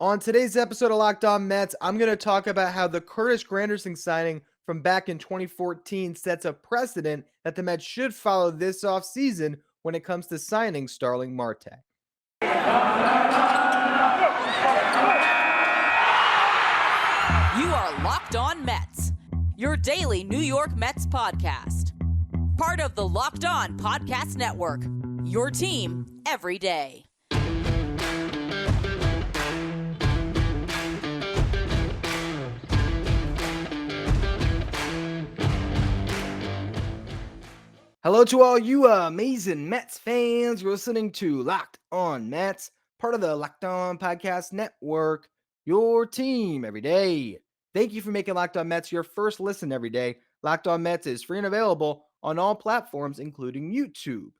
On today's episode of Locked On Mets, I'm going to talk about how the Curtis Granderson signing from back in 2014 sets a precedent that the Mets should follow this offseason when it comes to signing Starling Marte. You are Locked On Mets, your daily New York Mets podcast. Part of the Locked On Podcast Network, your team every day. Hello to all you amazing Mets fans. You're listening to Locked On Mets, part of the Locked On Podcast Network, your team every day. Thank you for making Locked On Mets your first listen every day. Locked On Mets is free and available on all platforms, including YouTube.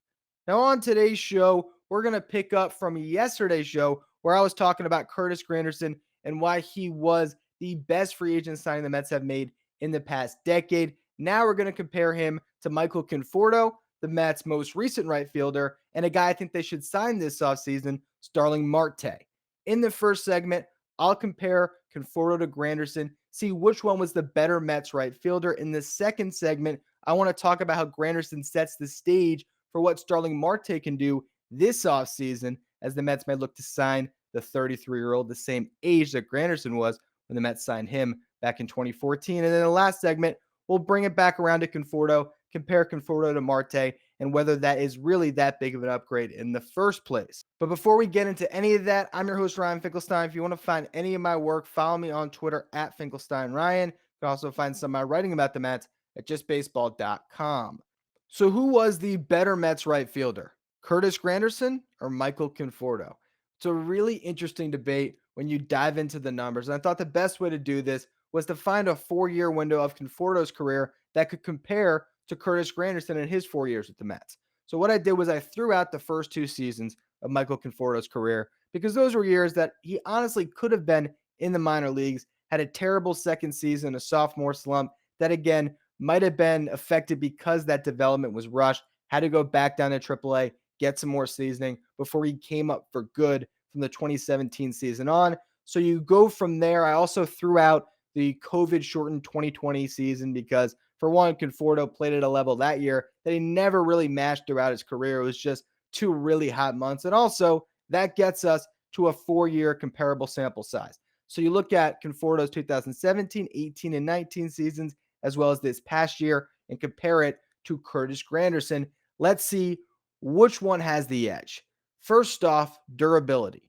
Now, on today's show, we're going to pick up from yesterday's show where I was talking about Curtis Granderson and why he was the best free agent signing the Mets have made in the past decade. Now we're going to compare him to Michael Conforto, the Mets' most recent right fielder, and a guy I think they should sign this offseason, Starling Marte. In the first segment, I'll compare Conforto to Granderson, see which one was the better Mets right fielder. In the second segment, I want to talk about how Granderson sets the stage for what Starling Marte can do this offseason as the Mets might look to sign the 33-year-old, the same age that Granderson was when the Mets signed him back in 2014. And then the last segment, we'll bring it back around to Conforto, compare Conforto to Marte, and whether that is really that big of an upgrade in the first place. But before we get into any of that, I'm your host, Ryan Finkelstein. If you want to find any of my work, follow me on Twitter at FinkelsteinRyan. You can also find some of my writing about the Mets at justbaseball.com. So who was the better Mets right fielder? Curtis Granderson or Michael Conforto? It's a really interesting debate when you dive into the numbers. And I thought the best way to do this was to find a 4-year window of Conforto's career that could compare to Curtis Granderson in his 4 years with the Mets. So what I did was I threw out the first 2 seasons of Michael Conforto's career because those were years that he honestly could have been in the minor leagues, had a terrible second season, a sophomore slump that again might have been affected because that development was rushed, had to go back down to AAA, get some more seasoning before he came up for good from the 2017 season on. So you go from there. I also threw out the COVID-shortened 2020 season because, for one, Conforto played at a level that year that he never really matched throughout his career. It was just 2 really hot months. And also, that gets us to a 4-year comparable sample size. So you look at Conforto's 2017, 18, and 19 seasons, as well as this past year, and compare it to Curtis Granderson. Let's see which one has the edge. First off, durability.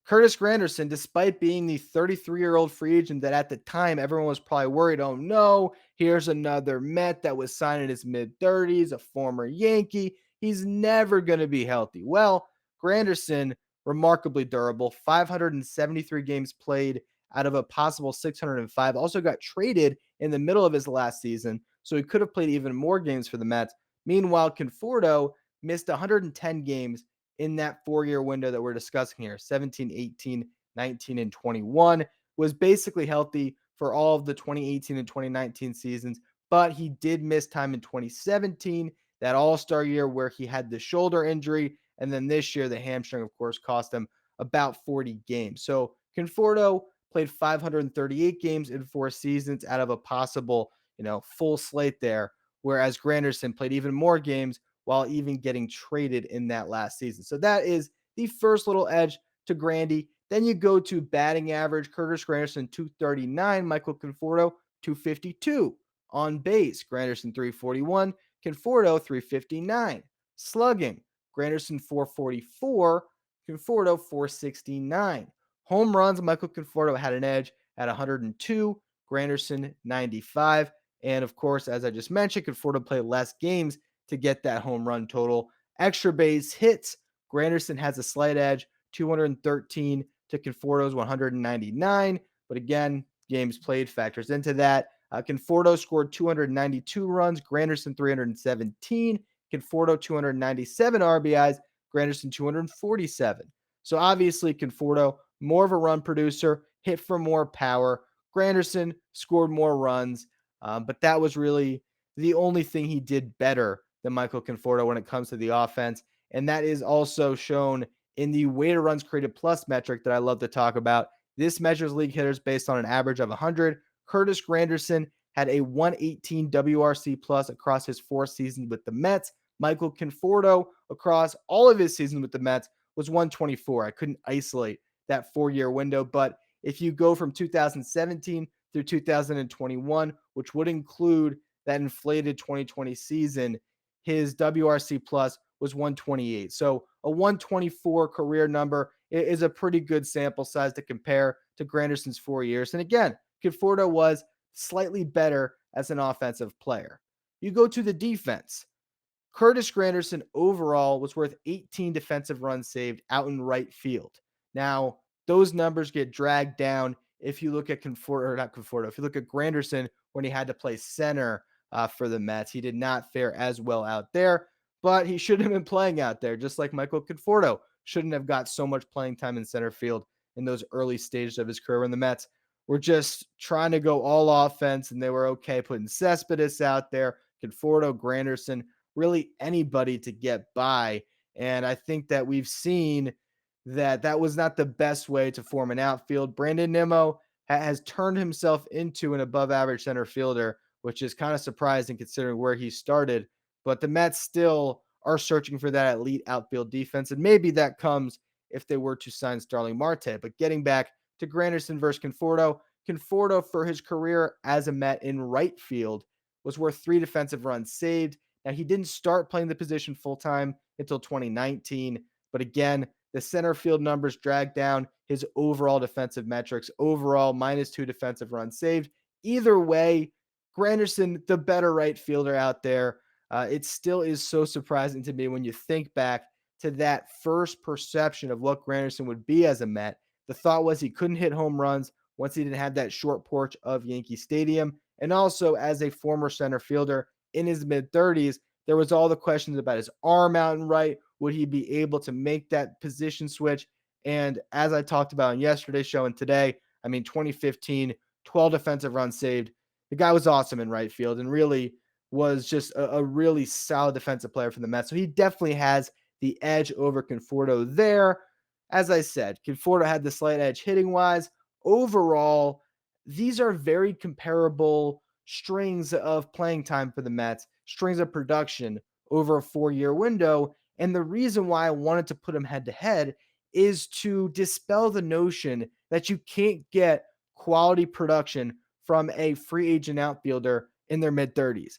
Curtis Granderson, despite being the 33-year-old free agent that at the time everyone was probably worried, oh no, here's another Met that was signed in his mid-30s, a former Yankee. He's never going to be healthy. Well, Granderson, remarkably durable, 573 games played out of a possible 605. Also got traded in the middle of his last season, so he could have played even more games for the Mets. Meanwhile, Conforto missed 110 games in that 4-year window that we're discussing here, 17, 18, 19, and 21, was basically healthy for all of the 2018 and 2019 seasons, but he did miss time in 2017, that all-star year where he had the shoulder injury, and then this year the hamstring, of course, cost him about 40 games. So Conforto played 538 games in 4 seasons out of a possible, full slate there, whereas Granderson played even more games while even getting traded in that last season. So that is the first little edge to Grandy. Then you go to batting average. Curtis Granderson, 239. Michael Conforto, 252. On base, Granderson, 341. Conforto, 359. Slugging, Granderson, 444. Conforto, 469. Home runs, Michael Conforto had an edge at 102. Granderson, 95. And of course, as I just mentioned, Conforto played less games to get that home run total. Extra base hits, Granderson has a slight edge, 213 to Conforto's 199. But again, games played factors into that. Conforto scored 292 runs, Granderson 317. Conforto 297 RBIs, Granderson 247. So obviously Conforto, more of a run producer, hit for more power. Granderson scored more runs, but that was really the only thing he did better than Michael Conforto when it comes to the offense. And that is also shown in the weighted runs created plus metric that I love to talk about. This measures league hitters based on an average of 100. Curtis Granderson had a 118 WRC plus across his 4 seasons with the Mets. Michael Conforto, across all of his seasons with the Mets, was 124. I couldn't isolate that 4-year window, but if you go from 2017 through 2021, which would include that inflated 2020 season, his WRC plus was 128. So a 124 career number is a pretty good sample size to compare to Granderson's 4 years. And again, Conforto was slightly better as an offensive player. You go to the defense. Curtis Granderson overall was worth 18 defensive runs saved out in right field. Now, those numbers get dragged down if you look at if you look at Granderson when he had to play center for the Mets. He did not fare as well out there, but he shouldn't have been playing out there, just like Michael Conforto shouldn't have got so much playing time in center field in those early stages of his career when the Mets were just trying to go all offense, and they were okay putting Cespedes out there, Conforto, Granderson, really anybody to get by. And I think that we've seen that that was not the best way to form an outfield. Brandon Nimmo has turned himself into an above average center fielder, which is kind of surprising considering where he started. But the Mets still are searching for that elite outfield defense. And maybe that comes if they were to sign Starling Marte. But getting back to Granderson versus Conforto, Conforto for his career as a Met in right field was worth 3 defensive runs saved. Now, he didn't start playing the position full time until 2019. But again, the center field numbers drag down his overall defensive metrics, overall -2 defensive runs saved. Either way, Granderson, the better right fielder out there. It still is so surprising to me when you think back to that first perception of what Granderson would be as a Met. The thought was he couldn't hit home runs once he didn't have that short porch of Yankee Stadium. And also, as a former center fielder in his mid-30s, there was all the questions about his arm out and right. Would he be able to make that position switch? And as I talked about in yesterday's show and today, 2015, 12 defensive runs saved. The guy was awesome in right field and really was just a really solid defensive player for the Mets. So he definitely has the edge over Conforto there. As I said, Conforto had the slight edge hitting wise. Overall, these are very comparable strings of playing time for the Mets, strings of production over a 4-year window. And the reason why I wanted to put them head to head is to dispel the notion that you can't get quality production from a free agent outfielder in their mid 30s.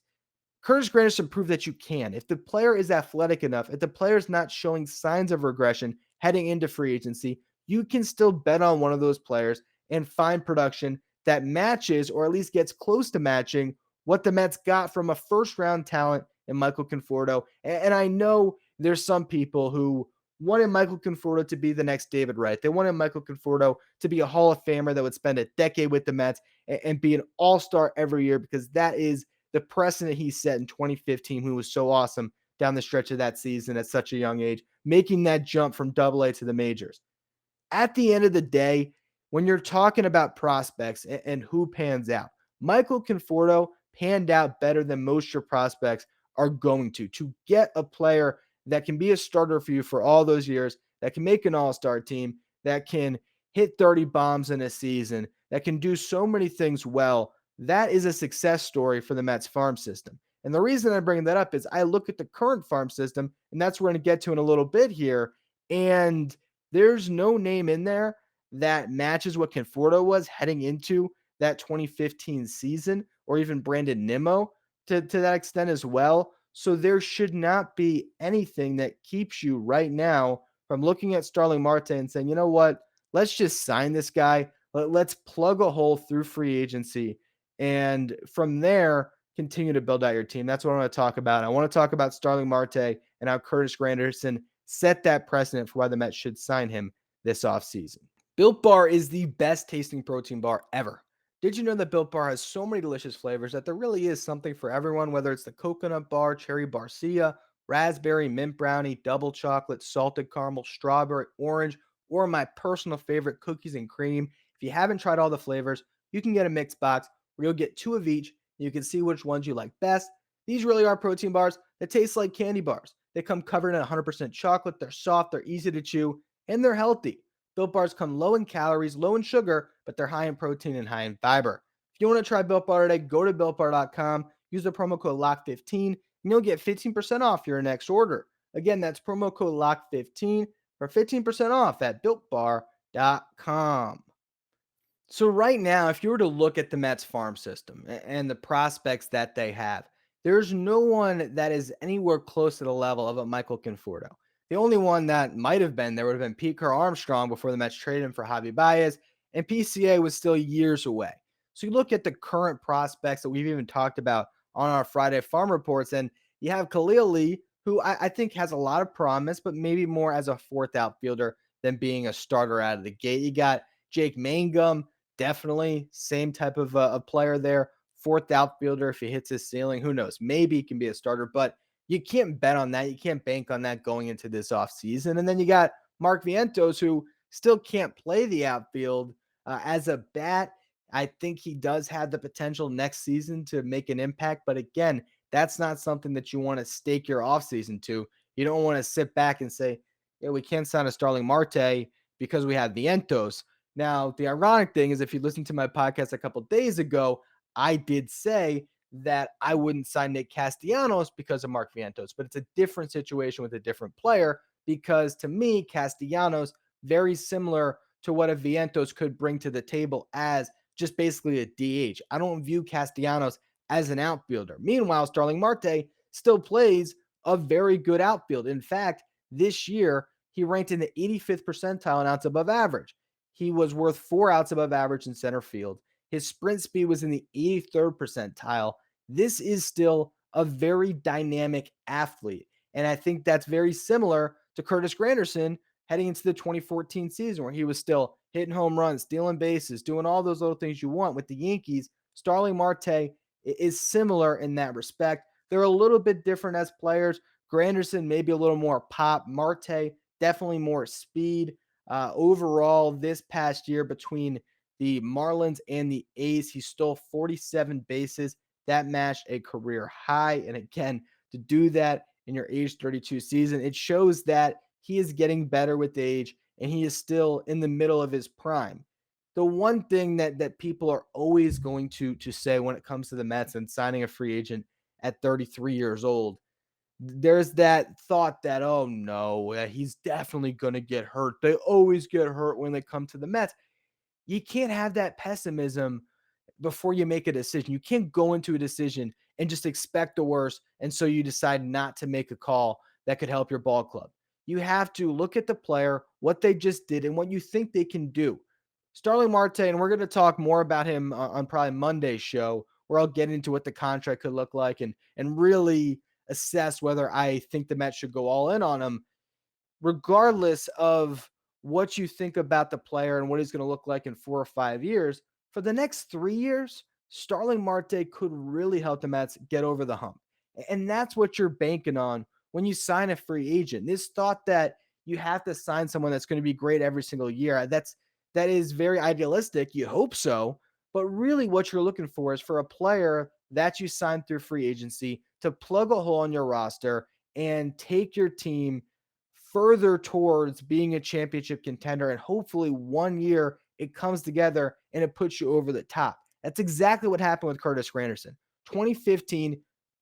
Curtis Granderson proved that you can. If the player is athletic enough, if the player is not showing signs of regression heading into free agency, you can still bet on one of those players and find production that matches or at least gets close to matching what the Mets got from a first round talent in Michael Conforto. And I know there's some people who wanted Michael Conforto to be the next David Wright. They wanted Michael Conforto to be a Hall of Famer that would spend a decade with the Mets and be an all-star every year because that is the precedent he set in 2015, who was so awesome down the stretch of that season at such a young age, making that jump from Double-A to the majors. At the end of the day, when you're talking about prospects and who pans out, Michael Conforto panned out better than most your prospects are going to get a player that can be a starter for you for all those years, that can make an all-star team, that can hit 30 bombs in a season, that can do so many things well. That is a success story for the Mets farm system. And the reason I bring that up is I look at the current farm system, and that's what we're going to get to in a little bit here. And there's no name in there that matches what Conforto was heading into that 2015 season, or even Brandon Nimmo to that extent as well. So there should not be anything that keeps you right now from looking at Starling Marte and saying, you know what, let's just sign this guy. Let's plug a hole through free agency. And from there, continue to build out your team. That's what I want to talk about. I want to talk about Starling Marte and how Curtis Granderson set that precedent for why the Mets should sign him this offseason. Built Bar is the best tasting protein bar ever. Did you know that Built Bar has so many delicious flavors that there really is something for everyone, whether it's the coconut bar, cherry barcia, raspberry, mint brownie, double chocolate, salted caramel, strawberry, orange, or my personal favorite, cookies and cream. If you haven't tried all the flavors, you can get a mixed box where you'll get 2 of each. And you can see which ones you like best. These really are protein bars that taste like candy bars. They come covered in 100% chocolate. They're soft. They're easy to chew. and they're healthy. Built Bars come low in calories, low in sugar, but they're high in protein and high in fiber. If you want to try Built Bar today, go to BuiltBar.com, use the promo code LOCK15, and you'll get 15% off your next order. Again, that's promo code LOCK15 for 15% off at BuiltBar.com. So right now, if you were to look at the Mets farm system and the prospects that they have, there's no one that is anywhere close to the level of a Michael Conforto. The only one that might have been there would have been Pete Carr Armstrong before the Mets traded him for Javi Baez, and PCA was still years away. So you look at the current prospects that we've even talked about on our Friday Farm Reports, and you have Khalil Lee, who I think has a lot of promise, but maybe more as a fourth outfielder than being a starter out of the gate. You got Jake Mangum, definitely same type of a player there. Fourth outfielder, if he hits his ceiling, who knows? Maybe he can be a starter, but you can't bet on that. You can't bank on that going into this offseason. And then you got Mark Vientos, who still can't play the outfield as a bat. I think he does have the potential next season to make an impact. But again, that's not something that you want to stake your offseason to. You don't want to sit back and say, yeah, we can't sign a Starling Marte because we have Vientos. Now, the ironic thing is, if you listened to my podcast a couple days ago, I did say that I wouldn't sign Nick Castellanos because of Mark Vientos, but it's a different situation with a different player because to me, Castellanos, very similar to what a Vientos could bring to the table as just basically a DH. I don't view Castellanos as an outfielder. Meanwhile, Starling Marte still plays a very good outfield. In fact, this year, he ranked in the 85th percentile in outs above average. He was worth 4 outs above average in center field. His sprint speed was in the 83rd percentile. This is still a very dynamic athlete. And I think that's very similar to Curtis Granderson heading into the 2014 season, where he was still hitting home runs, stealing bases, doing all those little things you want with the Yankees. Starling Marte is similar in that respect. They're a little bit different as players. Granderson, maybe a little more pop. Marte, definitely more speed. Overall, this past year between the Marlins and the A's, he stole 47 bases. That matched a career high. And again, to do that in your age 32 season, it shows that he is getting better with age and he is still in the middle of his prime. The one thing that people are always going to say when it comes to the Mets and signing a free agent at 33 years old, there's that thought that, oh no, he's definitely going to get hurt. They always get hurt when they come to the Mets. You can't have that pessimism before you make a decision. You can't go into a decision and just expect the worst. And so you decide not to make a call that could help your ball club. You have to look at the player, what they just did, and what you think they can do. Starling Marte, and we're going to talk more about him on probably Monday's show, where I'll get into what the contract could look like and really assess whether I think the Mets should go all in on him. Regardless of what you think about the player and what he's going to look like in 4 or 5 years, for the next 3 years, Starling Marte could really help the Mets get over the hump. And that's what you're banking on when you sign a free agent. This thought that you have to sign someone that's going to be great every single year, that is very idealistic. You hope so, but really what you're looking for is for a player that you signed through free agency to plug a hole in your roster and take your team further towards being a championship contender. And hopefully 1 year it comes together and it puts you over the top. That's exactly what happened with Curtis Granderson. 2015,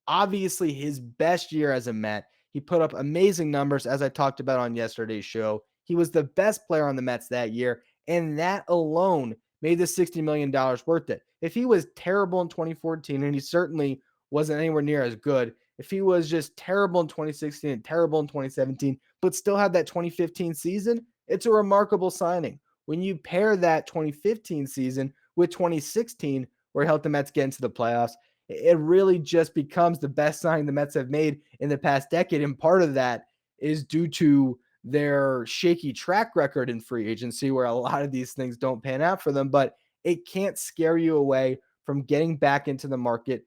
obviously his best year as a Met. He put up amazing numbers, as I talked about on yesterday's show. He was the best player on the Mets that year, and that alone made the $60 million worth it. If he was terrible in 2014, and he certainly wasn't anywhere near as good, if he was just terrible in 2016 and terrible in 2017, but still had that 2015 season, it's a remarkable signing. When you pair that 2015 season with 2016, where he helped the Mets get into the playoffs, it really just becomes the best signing the Mets have made in the past decade. And part of that is due to their shaky track record in free agency, where a lot of these things don't pan out for them, but it can't scare you away from getting back into the market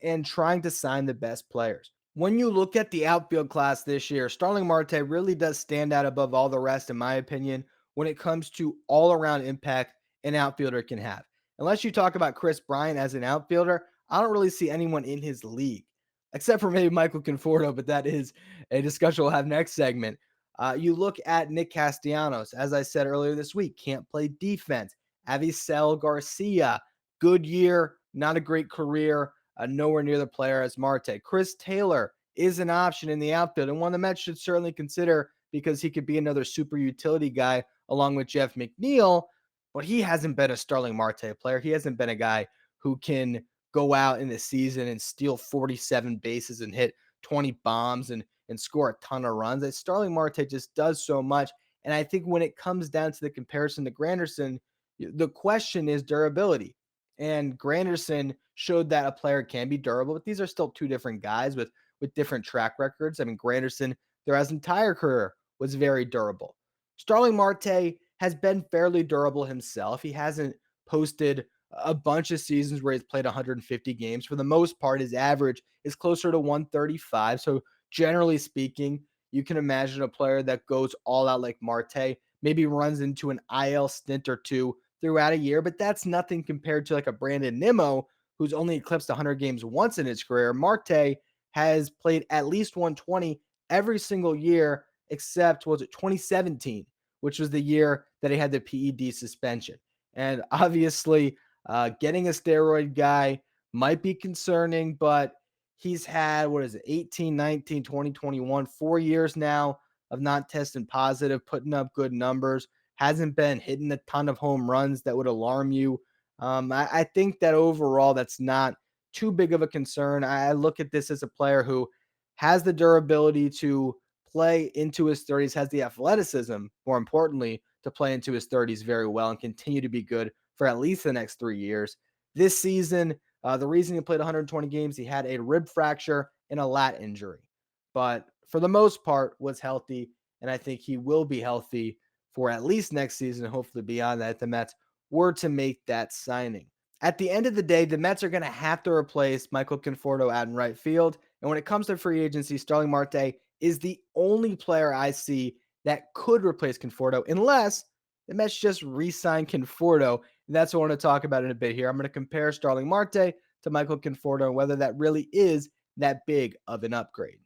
and trying to sign the best players. When you look at the outfield class this year, Starling Marte really does stand out above all the rest, in my opinion, when it comes to all-around impact an outfielder can have. Unless you talk about Chris Bryant as an outfielder, I don't really see anyone in his league, except for maybe Michael Conforto, but that is a discussion we'll have next segment. You look at Nick Castellanos, as I said earlier this week, can't play defense. Avisel Garcia, good year, not a great career, nowhere near the player as Marte. Chris Taylor is an option in the outfield and one the Mets should certainly consider because he could be another super utility guy along with Jeff McNeil, but he hasn't been a Starling Marte player. He hasn't been a guy who can go out in the season and steal 47 bases and hit 20 bombs and score a ton of runs. That Starling Marte just does so much. And I think when it comes down to the comparison to Granderson, the question is durability. And Granderson showed that a player can be durable, but these are still two different guys with different track records. I mean, Granderson, throughout his entire career, was very durable. Starling Marte has been fairly durable himself. He hasn't posted a bunch of seasons where he's played 150 games. For the most part, his average is closer to 135. So generally speaking, you can imagine a player that goes all out like Marte, maybe runs into an IL stint or two throughout a year, but that's nothing compared to like a Brandon Nimmo, who's only eclipsed 100 games once in his career. Marte has played at least 120 every single year, except was it 2017, which was the year that he had the PED suspension. And obviously, getting a steroid guy might be concerning, but he's had, what is it, 18, 19, 20, 21, 4 years now of not testing positive, putting up good numbers, hasn't been hitting a ton of home runs that would alarm you. I think that overall, that's not too big of a concern. I look at this as a player who has the durability to play into his 30s, has the athleticism, more importantly, to play into his 30s very well and continue to be good for at least the next 3 years. This season, the reason he played 120 games, he had a rib fracture and a lat injury, but for the most part was healthy, and I think he will be healthy for at least next season and hopefully beyond that if the Mets were to make that signing. At the end of the day, the Mets are going to have to replace Michael Conforto out in right field, and when it comes to free agency, Starling Marte is the only player I see that could replace Conforto unless the Mets just re-sign Conforto. And that's what I want to talk about in a bit here. I'm going to compare Starling Marte to Michael Conforto and whether that really is that big of an upgrade.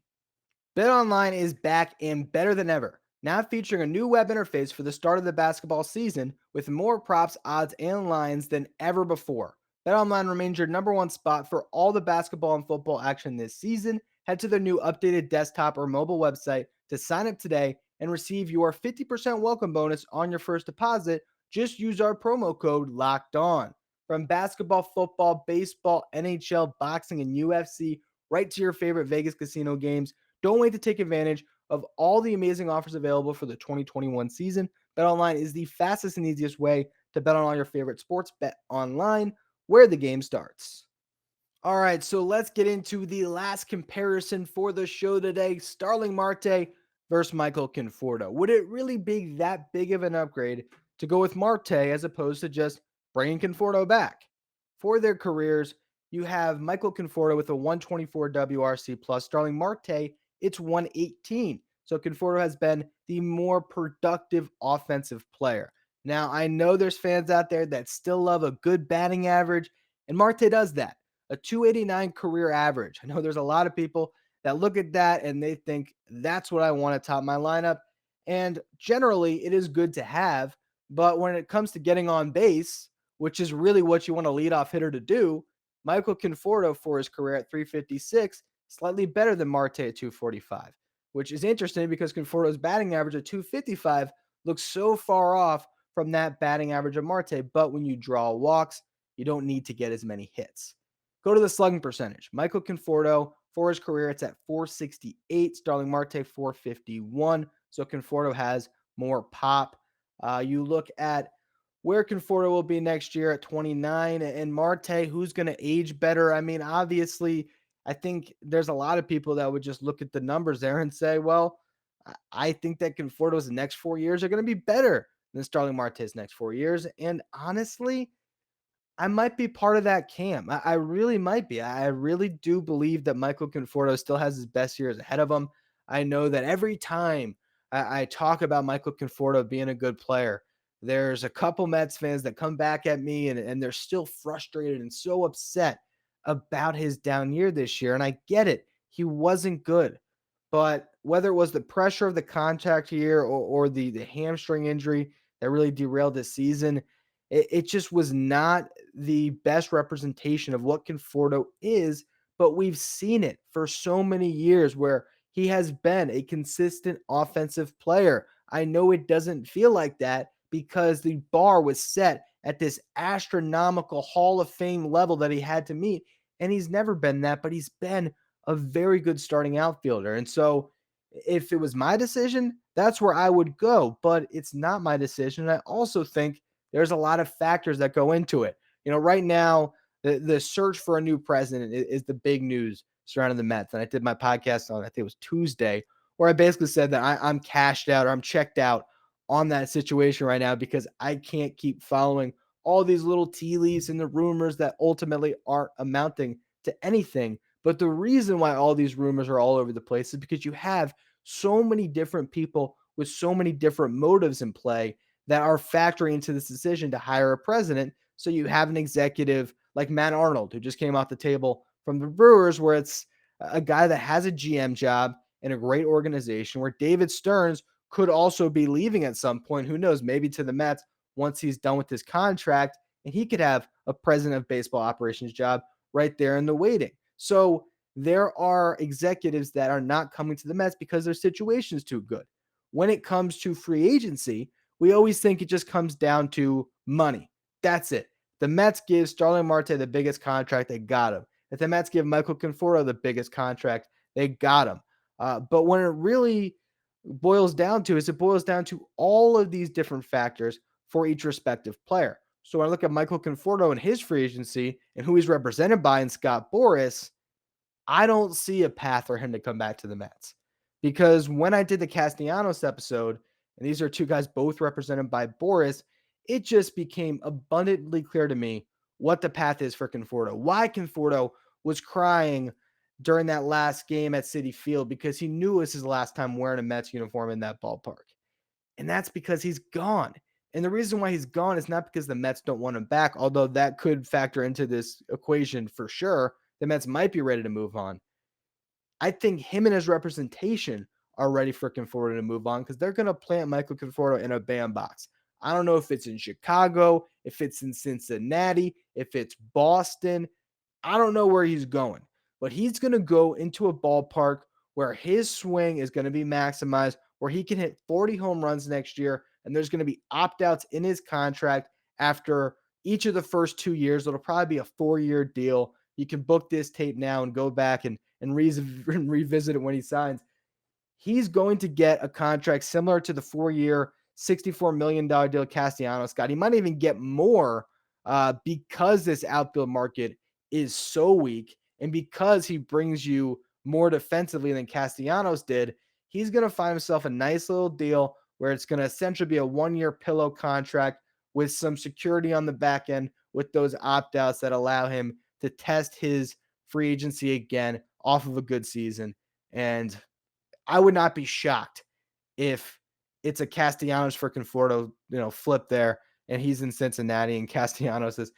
BetOnline is back and better than ever, now featuring a new web interface for the start of the basketball season with more props, odds, and lines than ever before. BetOnline remains your number one spot for all the basketball and football action this season. Head to their new updated desktop or mobile website to sign up today and receive your 50% welcome bonus on your first deposit. Just use our promo code LOCKEDON. From basketball, football, baseball, NHL, boxing, and UFC, right to your favorite Vegas casino games. Don't wait to take advantage of all the amazing offers available for the 2021 season. BetOnline is the fastest and easiest way to bet on all your favorite sports. Bet online, where the game starts. All right, so let's get into the last comparison for the show today. Starling Marte versus Michael Conforto. Would it really be that big of an upgrade to go with Marte as opposed to just bringing Conforto back? For their careers, you have Michael Conforto with a 124 WRC plus. Starling Marte, it's 118. So Conforto has been the more productive offensive player. Now, I know there's fans out there that still love a good batting average, and Marte does that. A 289 career average. I know there's a lot of people that look at that and they think that's what I want to top my lineup. And generally, it is good to have. But when it comes to getting on base, which is really what you want a leadoff hitter to do, Michael Conforto for his career at 356, slightly better than Marte at 245, which is interesting because Conforto's batting average at 255 looks so far off from that batting average of Marte. But when you draw walks, you don't need to get as many hits. Go to the slugging percentage. Michael Conforto, for his career, it's at 468. Starling Marte, 451. So Conforto has more pop. You look at where Conforto will be next year at 29 and Marte, who's going to age better. I mean, obviously, I think there's a lot of people that would just look at the numbers there and say, well, I think that Conforto's next 4 years are going to be better than Starling Marte's next 4 years. And honestly, I might be part of that camp. I really might be. I really do believe that Michael Conforto still has his best years ahead of him. I know that every time I talk about Michael Conforto being a good player, there's a couple Mets fans that come back at me and they're still frustrated and so upset about his down year this year. And I get it. He wasn't good. But whether it was the pressure of the contact year or the hamstring injury that really derailed this season, it just was not the best representation of what Conforto is. But we've seen it for so many years where he has been a consistent offensive player. I know it doesn't feel like that because the bar was set at this astronomical Hall of Fame level that he had to meet. And he's never been that, but he's been a very good starting outfielder. And so if it was my decision, that's where I would go, but it's not my decision. And I also think there's a lot of factors that go into it. Right now, the search for a new president is the big news surrounding the Mets. And I did my podcast on, I think it was Tuesday, where I basically said that I'm cashed out or I'm checked out on that situation right now because I can't keep following all these little tea leaves and the rumors that ultimately aren't amounting to anything. But the reason why all these rumors are all over the place is because you have so many different people with so many different motives in play that are factoring into this decision to hire a president. So you have an executive like Matt Arnold, who just came off the table from the Brewers, where it's a guy that has a GM job in a great organization, where David Stearns could also be leaving at some point. Who knows? Maybe to the Mets once he's done with his contract, and he could have a president of baseball operations job right there in the waiting. So there are executives that are not coming to the Mets because their situation is too good. When it comes to free agency, we always think it just comes down to money. That's it. The Mets give Starling Marte the biggest contract, they got him. If the Mets give Michael Conforto the biggest contract, they got him. But when it really boils down to is it boils down to all of these different factors for each respective player. So when I look at Michael Conforto and his free agency and who he's represented by in Scott Boras, I don't see a path for him to come back to the Mets. Because when I did the Castellanos episode, and these are two guys both represented by Boras, it just became abundantly clear to me what the path is for Conforto. Why Conforto was crying during that last game at Citi Field because he knew it was his last time wearing a Mets uniform in that ballpark. And that's because he's gone. And the reason why he's gone is not because the Mets don't want him back, although that could factor into this equation for sure. The Mets might be ready to move on. I think him and his representation are ready for Conforto to move on because they're going to plant Michael Conforto in a bandbox. I don't know if it's in Chicago, if it's in Cincinnati, if it's Boston. I don't know where he's going, but he's going to go into a ballpark where his swing is going to be maximized, where he can hit 40 home runs next year, and there's going to be opt-outs in his contract after each of the first 2 years. It'll probably be a 4-year deal. You can book this tape now and go back and revisit it when he signs. He's going to get a contract similar to the 4-year, $64 million deal Castellanos got. He might even get more because this outfield market is so weak and because he brings you more defensively than Castellanos did. He's going to find himself a nice little deal where it's going to essentially be a 1-year pillow contract with some security on the back end with those opt-outs that allow him to test his free agency again off of a good season. And I would not be shocked if it's a Castellanos for Conforto, flip there, and he's in Cincinnati, and Castellanos is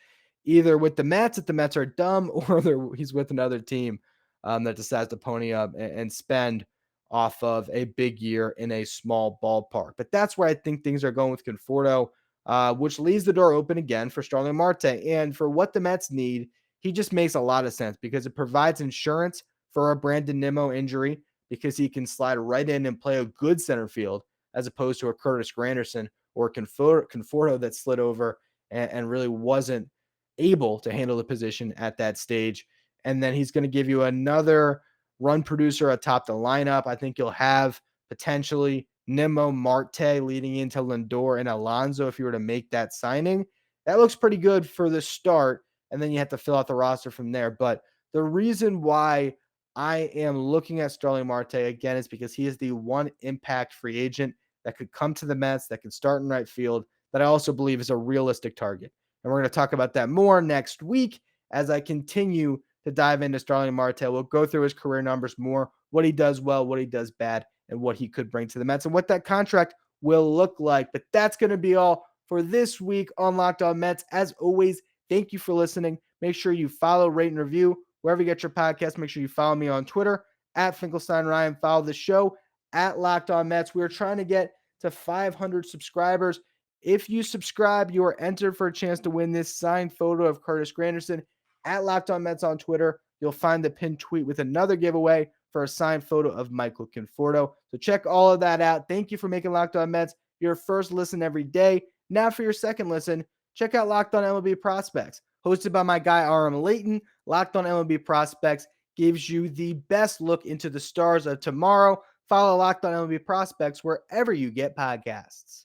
either with the Mets if the Mets are dumb, or he's with another team that decides to pony up and spend off of a big year in a small ballpark. But that's where I think things are going with Conforto, which leaves the door open again for Starling Marte. And for what the Mets need, he just makes a lot of sense because it provides insurance for a Brandon Nimmo injury because he can slide right in and play a good center field as opposed to a Curtis Granderson or Conforto that slid over and really wasn't able to handle the position at that stage. And then he's going to give you another run producer atop the lineup. I think you'll have potentially Nimmo, Marte leading into Lindor and Alonso if you were to make that signing. That looks pretty good for the start, and then you have to fill out the roster from there. But the reason why I am looking at Starling Marte again is because he is the one impact free agent that could come to the Mets, that could start in right field, that I also believe is a realistic target. And we're going to talk about that more next week as I continue to dive into Starling Marte. We'll go through his career numbers more, what he does well, what he does bad, and what he could bring to the Mets and what that contract will look like. But that's going to be all for this week on Locked On Mets. As always, thank you for listening. Make sure you follow, rate, and review wherever you get your podcast. Make sure you follow me on Twitter at Finkelstein Ryan. Follow the show at Locked On Mets. We're trying to get to 500 subscribers. If you subscribe, you are entered for a chance to win this signed photo of Curtis Granderson at Locked On Mets on Twitter. You'll find the pinned tweet with another giveaway for a signed photo of Michael Conforto. So check all of that out. Thank you for making Locked On Mets your first listen every day. Now for your second listen, check out Locked On MLB Prospects. Hosted by my guy, RM Layton, Locked On MLB Prospects gives you the best look into the stars of tomorrow. Follow Locked On MLB Prospects wherever you get podcasts.